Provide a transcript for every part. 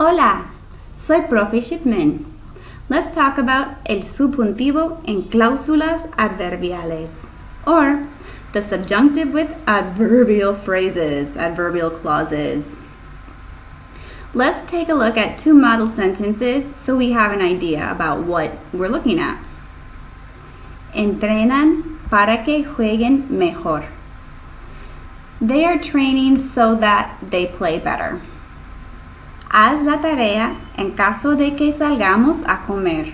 Hola, soy Profe Shipman. Let's talk about el subjuntivo en cláusulas adverbiales, or the subjunctive with adverbial phrases, adverbial clauses. Let's take a look at two model sentences so we have an idea about what we're looking at. Entrenan para que jueguen mejor. They are training so that they play better. Haz la tarea en caso de que salgamos a comer.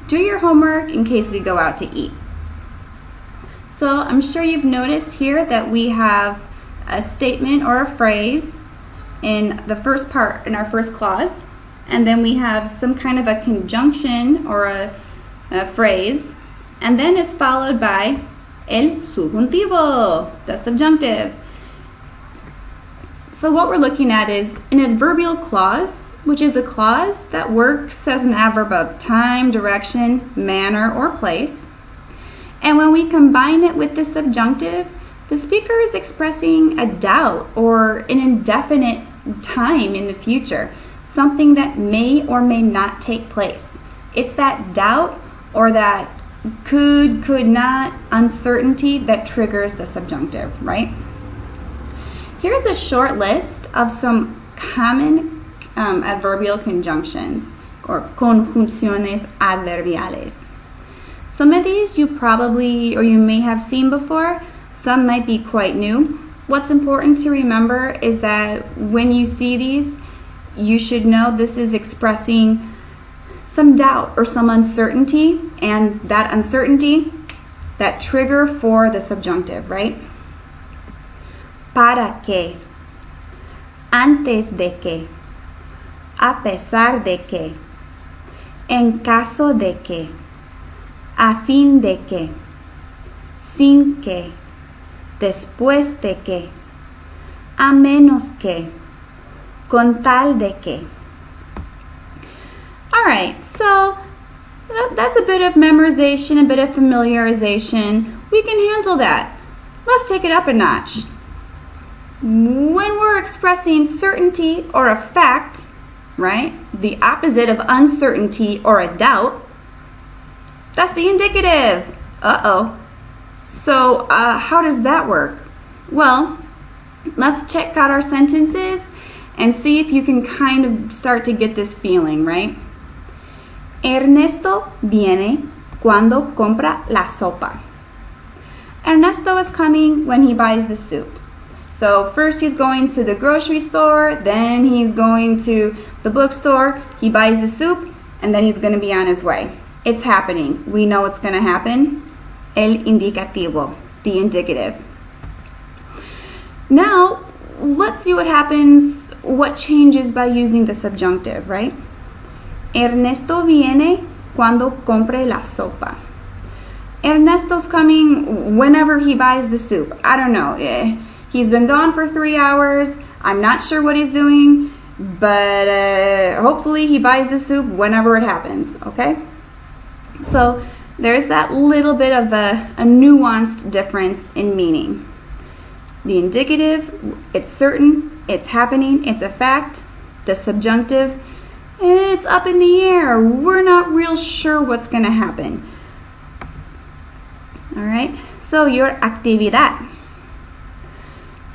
Do your homework in case we go out to eat. So I'm sure you've noticed here that we have a statement or a phrase in the first part, in our first clause, and then we have some kind of a conjunction or a phrase, and then it's followed by el subjuntivo, the subjunctive. So what we're looking at is an adverbial clause, which is a clause that works as an adverb of time, direction, manner, or place. And when we combine it with the subjunctive, the speaker is expressing a doubt or an indefinite time in the future, something that may or may not take place. It's that doubt or that could not uncertainty that triggers the subjunctive, right? Here's a short list of some common adverbial conjunctions or conjunciones adverbiales. Some of these you probably or you may have seen before, some might be quite new. What's important to remember is that when you see these, you should know this is expressing some doubt or some uncertainty, and that uncertainty, that trigger for the subjunctive, right? Para que, antes de que, a pesar de que, en caso de que, a fin de que, sin que, después de que, a menos que, con tal de que. Alright, so that's a bit of memorization, a bit of familiarization. We can handle that. Let's take it up a notch. When we're expressing certainty or a fact, right, the opposite of uncertainty or a doubt, that's the indicative. Uh-oh. So how does that work? Well, let's check out our sentences and see if you can kind of start to get this feeling, right? Ernesto viene cuando compra la sopa. Ernesto is coming when he buys the soup. So first he's going to the grocery store, then he's going to the bookstore, he buys the soup, and then he's going to be on his way. It's happening. We know it's going to happen. El indicativo, the indicative. Now, let's see what happens, what changes by using the subjunctive, right? Ernesto viene cuando compre la sopa. Ernesto's coming whenever he buys the soup. I don't know. He's been gone for 3 hours. I'm not sure what he's doing, but hopefully he buys the soup whenever it happens, okay? So there's that little bit of a nuanced difference in meaning. The indicative, it's certain, it's happening, it's a fact. The subjunctive, it's up in the air. We're not real sure what's going to happen. All right, so your actividad.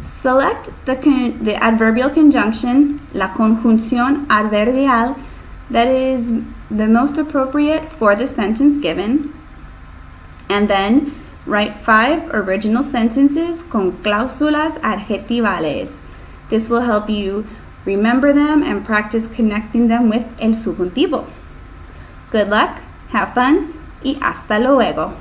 Select the adverbial conjunction, la conjunción adverbial, that is the most appropriate for the sentence given, and then write 5 original sentences con cláusulas adjetivales. This will help you remember them and practice connecting them with el subjuntivo. Good luck, have fun, y hasta luego.